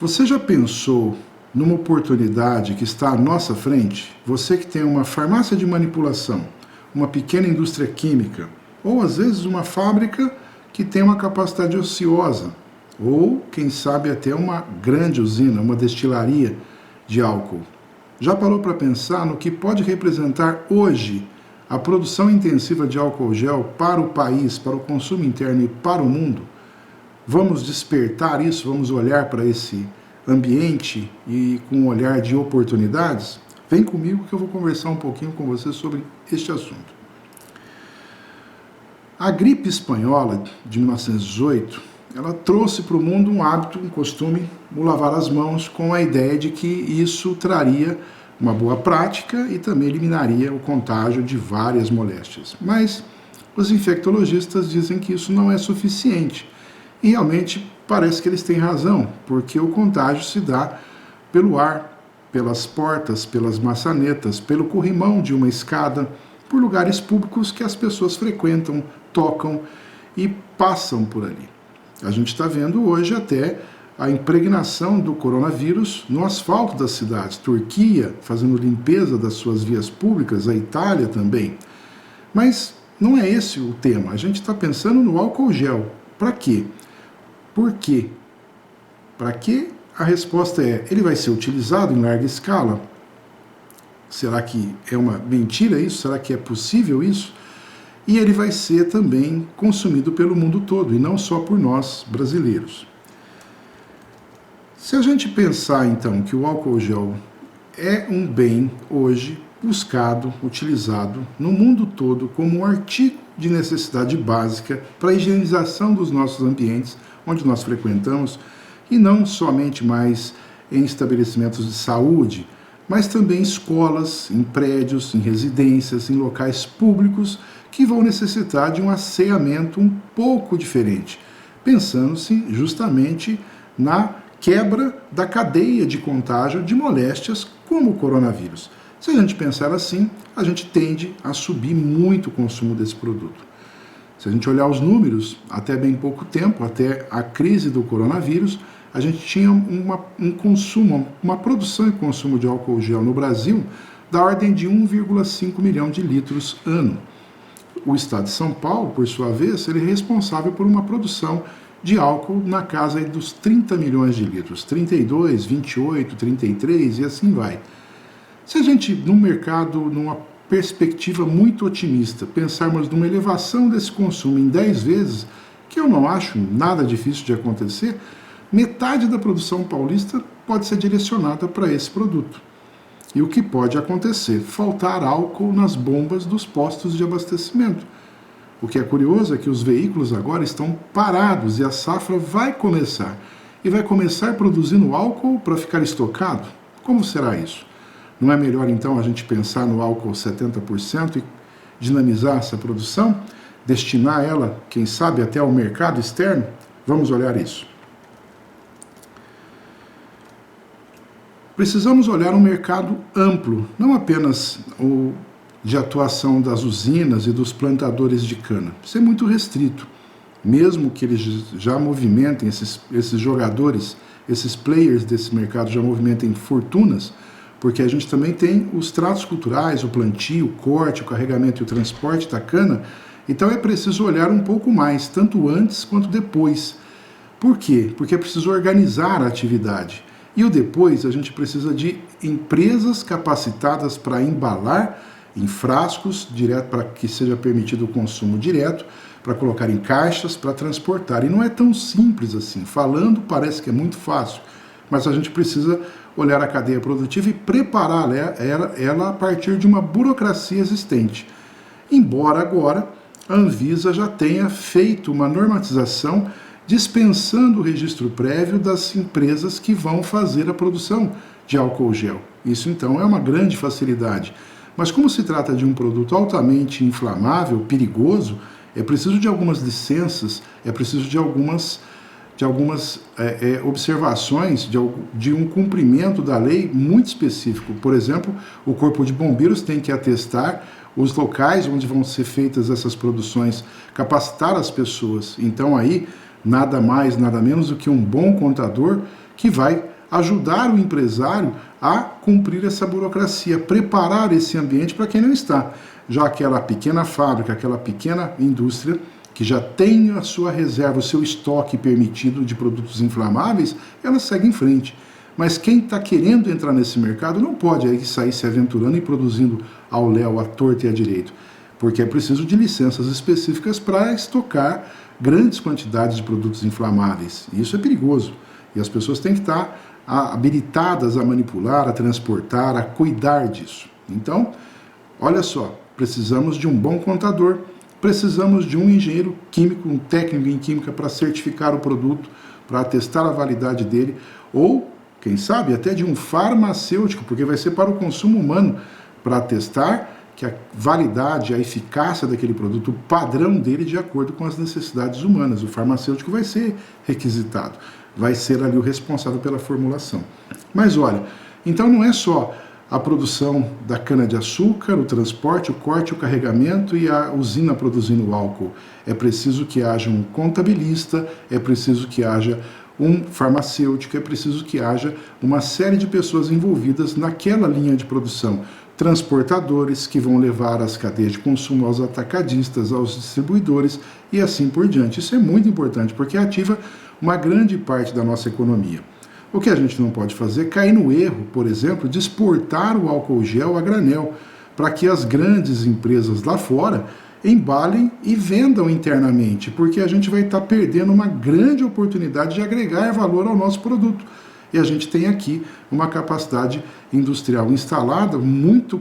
Você já pensou numa oportunidade que está à nossa frente? Você que tem uma farmácia de manipulação, uma pequena indústria química, ou às vezes uma fábrica que tem uma capacidade ociosa, ou quem sabe até uma grande usina, uma destilaria de álcool. Já parou para pensar no que pode representar hoje a produção intensiva de álcool gel para o país, para o consumo interno e para o mundo? Vamos despertar isso, vamos olhar para esse ambiente e com um olhar de oportunidades? Vem comigo que eu vou conversar um pouquinho com você sobre este assunto. A gripe espanhola de 1918, ela trouxe para o mundo um hábito, um costume, o lavar as mãos, com a ideia de que isso traria uma boa prática e também eliminaria o contágio de várias moléstias. Mas os infectologistas dizem que isso não é suficiente. E realmente parece que eles têm razão, porque o contágio se dá pelo ar, pelas portas, pelas maçanetas, pelo corrimão de uma escada, por lugares públicos que as pessoas frequentam, tocam e passam por ali. A gente está vendo hoje até a impregnação do coronavírus no asfalto das cidades. Turquia fazendo limpeza das suas vias públicas, a Itália também. Mas não é esse o tema. A gente está pensando no álcool gel. Para quê? Por quê? Para quê? A resposta é: ele vai ser utilizado em larga escala? Será que é uma mentira isso? Será que é possível isso? E ele vai ser também consumido pelo mundo todo, e não só por nós, brasileiros. Se a gente pensar, então, que o álcool gel é um bem, hoje, buscado, utilizado no mundo todo como um artigo de necessidade básica para a higienização dos nossos ambientes, onde nós frequentamos, e não somente mais em estabelecimentos de saúde, mas também em escolas, em prédios, em residências, em locais públicos que vão necessitar de um asseamento um pouco diferente, pensando-se justamente na quebra da cadeia de contágio de moléstias como o coronavírus. Se a gente pensar assim, a gente tende a subir muito o consumo desse produto. Se a gente olhar os números, até bem pouco tempo, até a crise do coronavírus, a gente tinha um consumo, uma produção e consumo de álcool gel no Brasil da ordem de 1,5 milhão de litros ano. O estado de São Paulo, por sua vez, ele é responsável por uma produção de álcool na casa dos 30 milhões de litros, 32, 28, 33 e assim vai. Se a gente, num mercado, numa perspectiva muito otimista, pensarmos numa elevação desse consumo em 10 vezes, que eu não acho nada difícil de acontecer, metade da produção paulista pode ser direcionada para esse produto. E o que pode acontecer? Faltar álcool nas bombas dos postos de abastecimento. O que é curioso é que os veículos agora estão parados e a safra vai começar. E vai começar produzindo álcool para ficar estocado? Como será isso? Não é melhor então a gente pensar no álcool 70% e dinamizar essa produção? Destinar ela, quem sabe, até ao mercado externo? Vamos olhar isso. Precisamos olhar um mercado amplo, não apenas o de atuação das usinas e dos plantadores de cana. Isso é muito restrito. Mesmo que eles já movimentem, esses jogadores, esses players desse mercado já movimentem fortunas, porque a gente também tem os tratos culturais, o plantio, o corte, o carregamento e o transporte da cana. Então é preciso olhar um pouco mais, tanto antes quanto depois. Por quê? Porque é preciso organizar a atividade. E o depois, a gente precisa de empresas capacitadas para embalar em frascos, direto para que seja permitido o consumo direto, para colocar em caixas, para transportar. E não é tão simples assim. Falando parece que é muito fácil, mas a gente precisa olhar a cadeia produtiva e preparar ela a partir de uma burocracia existente. Embora agora a Anvisa já tenha feito uma normatização dispensando o registro prévio das empresas que vão fazer a produção de álcool gel. Isso então é uma grande facilidade. Mas como se trata de um produto altamente inflamável, perigoso, é preciso de algumas licenças, é preciso de algumas observações, de um cumprimento da lei muito específico. Por exemplo, o Corpo de Bombeiros tem que atestar os locais onde vão ser feitas essas produções, capacitar as pessoas. Então aí, nada mais, nada menos do que um bom contador que vai ajudar o empresário a cumprir essa burocracia, preparar esse ambiente para quem não está. Já aquela pequena fábrica, aquela pequena indústria que já tem a sua reserva, o seu estoque permitido de produtos inflamáveis, ela segue em frente. Mas quem está querendo entrar nesse mercado não pode aí sair se aventurando e produzindo ao léu, à torta e à direito, porque é preciso de licenças específicas para estocar grandes quantidades de produtos inflamáveis. E isso é perigoso. E as pessoas têm que estar habilitadas a manipular, a transportar, a cuidar disso. Então, olha só, precisamos de um bom contador, precisamos de um engenheiro químico, um técnico em química para certificar o produto, para atestar a validade dele, ou, quem sabe, até de um farmacêutico, porque vai ser para o consumo humano, para atestar que a validade, a eficácia daquele produto, o padrão dele de acordo com as necessidades humanas. O farmacêutico vai ser requisitado, vai ser ali o responsável pela formulação. Mas olha, então não é só a produção da cana-de-açúcar, o transporte, o corte, o carregamento e a usina produzindo o álcool. É preciso que haja um contabilista, é preciso que haja um farmacêutico, é preciso que haja uma série de pessoas envolvidas naquela linha de produção. Transportadores que vão levar as cadeias de consumo aos atacadistas, aos distribuidores e assim por diante. Isso é muito importante porque ativa uma grande parte da nossa economia. O que a gente não pode fazer é cair no erro, por exemplo, de exportar o álcool gel a granel, para que as grandes empresas lá fora embalem e vendam internamente, porque a gente vai estar perdendo uma grande oportunidade de agregar valor ao nosso produto. E a gente tem aqui uma capacidade industrial instalada muito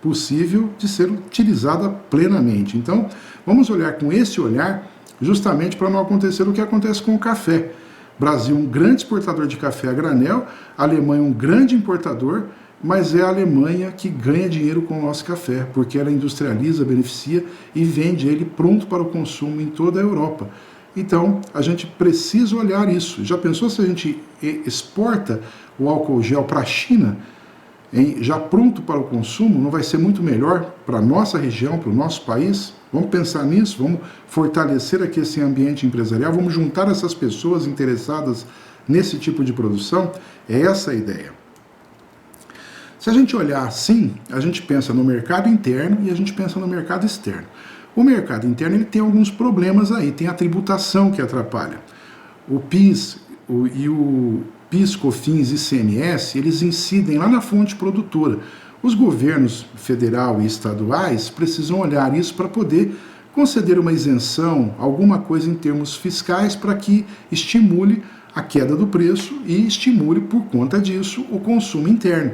possível de ser utilizada plenamente. Então, vamos olhar com esse olhar justamente para não acontecer o que acontece com o café. Brasil, um grande exportador de café a granel, a Alemanha, um grande importador, mas é a Alemanha que ganha dinheiro com o nosso café, porque ela industrializa, beneficia e vende ele pronto para o consumo em toda a Europa. Então, a gente precisa olhar isso. Já pensou se a gente exporta o álcool gel para a China, já pronto para o consumo, não vai ser muito melhor para a nossa região, para o nosso país? Vamos pensar nisso, vamos fortalecer aqui esse ambiente empresarial, vamos juntar essas pessoas interessadas nesse tipo de produção? É essa a ideia. Se a gente olhar assim, a gente pensa no mercado interno e a gente pensa no mercado externo. O mercado interno ele tem alguns problemas aí, tem a tributação que atrapalha. O PIS e o PIS, COFINS e ICMS, eles incidem lá na fonte produtora. Os governos federal e estaduais precisam olhar isso para poder conceder uma isenção, alguma coisa em termos fiscais para que estimule a queda do preço e estimule, por conta disso, o consumo interno.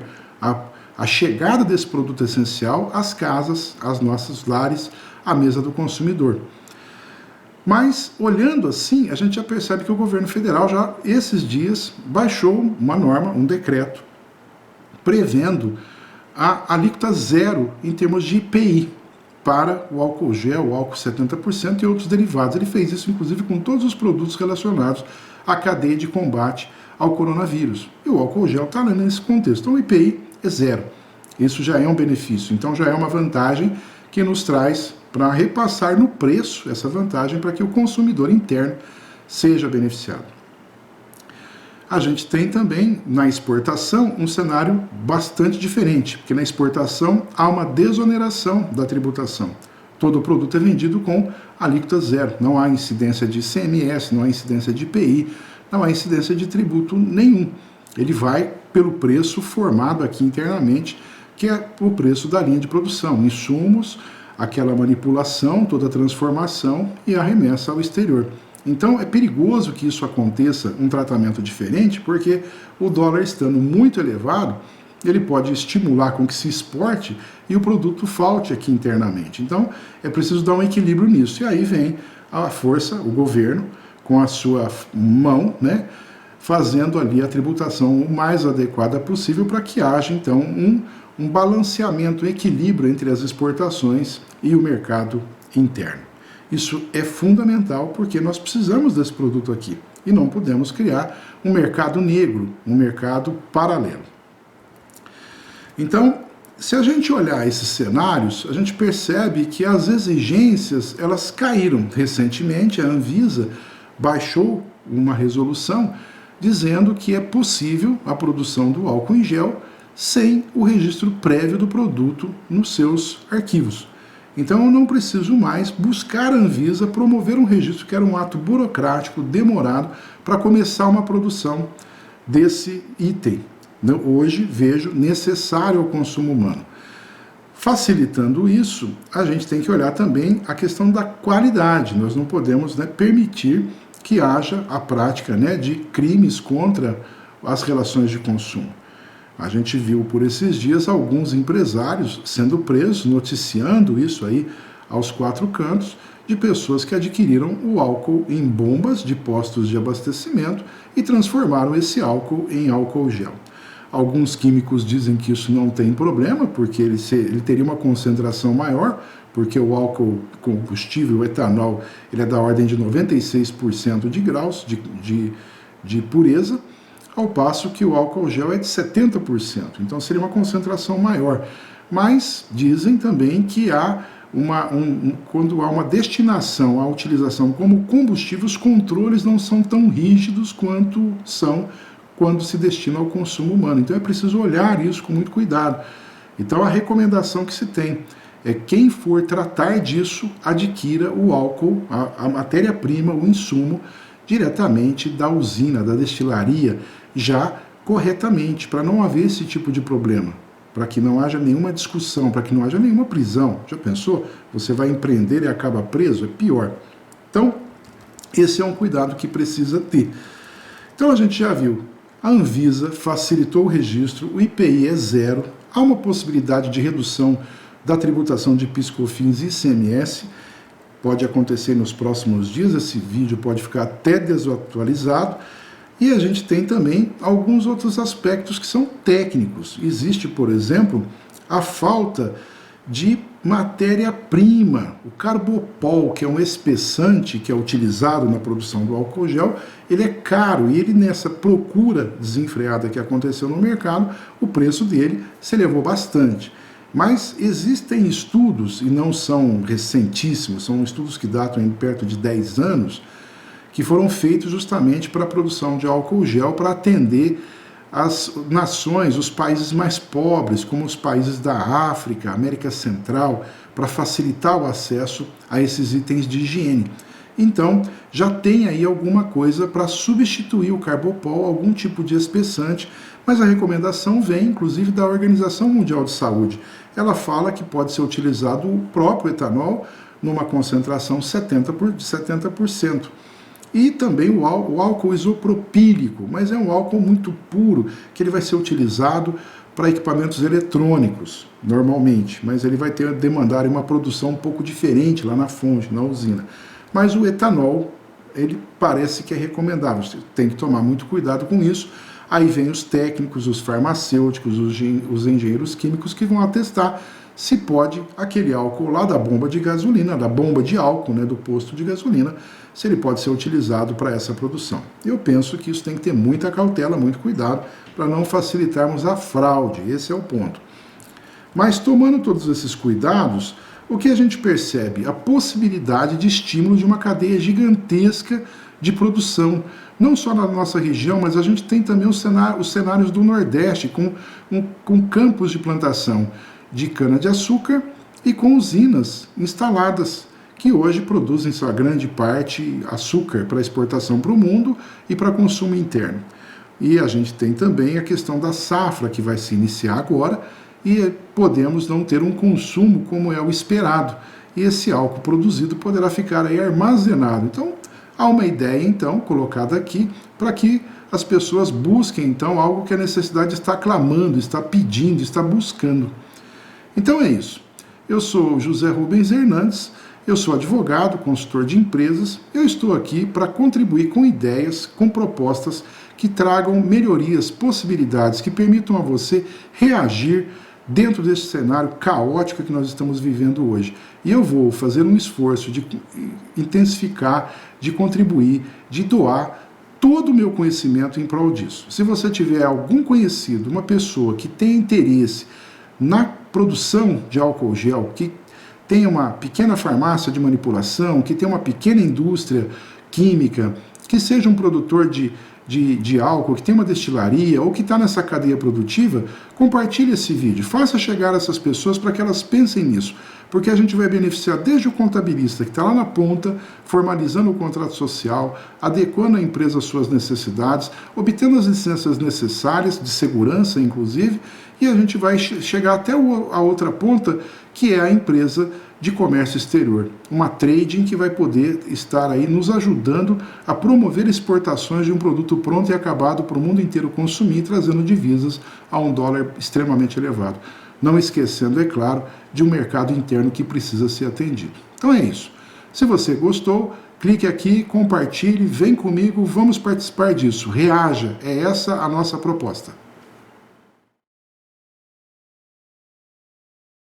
A chegada desse produto essencial às casas, aos nossos lares, à mesa do consumidor. Mas, olhando assim, a gente já percebe que o governo federal já, esses dias, baixou uma norma, um decreto, prevendo a alíquota zero em termos de IPI para o álcool gel, o álcool 70% e outros derivados. Ele fez isso, inclusive, com todos os produtos relacionados à cadeia de combate ao coronavírus. E o álcool gel está nesse contexto. Então, o IPI é zero. Isso já é um benefício. Então, já é uma vantagem que nos traz para repassar no preço essa vantagem para que o consumidor interno seja beneficiado. A gente tem também na exportação um cenário bastante diferente, porque na exportação há uma desoneração da tributação. Todo o produto é vendido com alíquota zero, não há incidência de ICMS, não há incidência de IPI, não há incidência de tributo nenhum. Ele vai pelo preço formado aqui internamente, que é o preço da linha de produção, insumos, aquela manipulação, toda a transformação e a remessa ao exterior. Então é perigoso que isso aconteça, um tratamento diferente, porque o dólar estando muito elevado, ele pode estimular com que se exporte e o produto falte aqui internamente. Então é preciso dar um equilíbrio nisso. E aí vem a força, o governo, com a sua mão, né, fazendo ali a tributação o mais adequada possível para que haja então um balanceamento, um equilíbrio entre as exportações e o mercado interno. Isso é fundamental porque nós precisamos desse produto aqui e não podemos criar um mercado negro, um mercado paralelo. Então, se a gente olhar esses cenários, a gente percebe que as exigências elas caíram. Recentemente, a Anvisa baixou uma resolução dizendo que é possível a produção do álcool em gel sem o registro prévio do produto nos seus arquivos. Então eu não preciso mais buscar a Anvisa promover um registro, que era um ato burocrático, demorado, para começar uma produção desse item. Hoje vejo necessário ao consumo humano. Facilitando isso, a gente tem que olhar também a questão da qualidade. Nós não podemos, permitir que haja a prática, de crimes contra as relações de consumo. A gente viu por esses dias alguns empresários sendo presos, noticiando isso aí aos quatro cantos, de pessoas que adquiriram o álcool em bombas de postos de abastecimento e transformaram esse álcool em álcool gel. Alguns químicos dizem que isso não tem problema, porque ele teria uma concentração maior, porque o álcool combustível, o etanol, ele é da ordem de 96% de graus de pureza, ao passo que o álcool gel é de 70%, então seria uma concentração maior. Mas dizem também que há quando há uma destinação à utilização como combustível, os controles não são tão rígidos quanto são quando se destina ao consumo humano. Então é preciso olhar isso com muito cuidado. Então a recomendação que se tem é quem for tratar disso, adquira o álcool, a matéria-prima, o insumo, diretamente da usina, da destilaria, já corretamente, para não haver esse tipo de problema, para que não haja nenhuma discussão, para que não haja nenhuma prisão. Já pensou? Você vai empreender e acaba preso? É pior. Então, esse é um cuidado que precisa ter. Então a gente já viu, a Anvisa facilitou o registro, o IPI é zero, há uma possibilidade de redução da tributação de PIS/COFINS e ICMS, pode acontecer nos próximos dias, esse vídeo pode ficar até desatualizado, e a gente tem também alguns outros aspectos que são técnicos. Existe, por exemplo, a falta de matéria-prima. O carbopol, que é um espessante que é utilizado na produção do álcool gel, ele é caro e ele, nessa procura desenfreada que aconteceu no mercado, o preço dele se elevou bastante. Mas existem estudos, e não são recentíssimos, são estudos que datam em perto de 10 anos, que foram feitos justamente para a produção de álcool gel, para atender as nações, os países mais pobres, como os países da África, América Central, para facilitar o acesso a esses itens de higiene. Então, já tem aí alguma coisa para substituir o carbopol, algum tipo de espessante, mas a recomendação vem, inclusive, da Organização Mundial de Saúde. Ela fala que pode ser utilizado o próprio etanol numa concentração de 70%. E também o álcool isopropílico, mas é um álcool muito puro, que ele vai ser utilizado para equipamentos eletrônicos, normalmente, mas ele vai demandar uma produção um pouco diferente lá na fonte, na usina. Mas o etanol, ele parece que é recomendável, você tem que tomar muito cuidado com isso. Aí vem os técnicos, os farmacêuticos, os engenheiros químicos que vão atestar se pode aquele álcool lá da bomba de gasolina, da bomba de álcool, do posto de gasolina, se ele pode ser utilizado para essa produção. Eu penso que isso tem que ter muita cautela, muito cuidado, para não facilitarmos a fraude, esse é o ponto. Mas tomando todos esses cuidados, o que a gente percebe? A possibilidade de estímulo de uma cadeia gigantesca de produção, não só na nossa região, mas a gente tem também os cenários do Nordeste, com campos de plantação de cana-de-açúcar e com usinas instaladas, que hoje produzem, em sua grande parte, açúcar para exportação para o mundo e para consumo interno. E a gente tem também a questão da safra, que vai se iniciar agora, e podemos não ter um consumo como é o esperado. E esse álcool produzido poderá ficar aí armazenado. Então, há uma ideia, então, colocada aqui, para que as pessoas busquem, então, algo que a necessidade está clamando, está pedindo, está buscando. Então é isso. Eu sou José Rubens Hernandes, eu sou advogado, consultor de empresas, eu estou aqui para contribuir com ideias, com propostas que tragam melhorias, possibilidades, que permitam a você reagir dentro desse cenário caótico que nós estamos vivendo hoje. E eu vou fazer um esforço de intensificar, de contribuir, de doar todo o meu conhecimento em prol disso. Se você tiver algum conhecido, uma pessoa que tem interesse na produção de álcool gel, que tem uma pequena farmácia de manipulação, que tem uma pequena indústria química, que seja um produtor de de álcool, que tem uma destilaria ou que está nessa cadeia produtiva, compartilhe esse vídeo, faça chegar a essas pessoas para que elas pensem nisso, porque a gente vai beneficiar desde o contabilista que está lá na ponta, formalizando o contrato social, adequando a empresa às suas necessidades, obtendo as licenças necessárias, de segurança inclusive, e a gente vai chegar até a outra ponta, que é a empresa de comércio exterior, uma trading que vai poder estar aí nos ajudando a promover exportações de um produto pronto e acabado para o mundo inteiro consumir, trazendo divisas a um dólar extremamente elevado. Não esquecendo, é claro, de um mercado interno que precisa ser atendido. Então é isso. Se você gostou, clique aqui, compartilhe, vem comigo, vamos participar disso. Reaja, é essa a nossa proposta.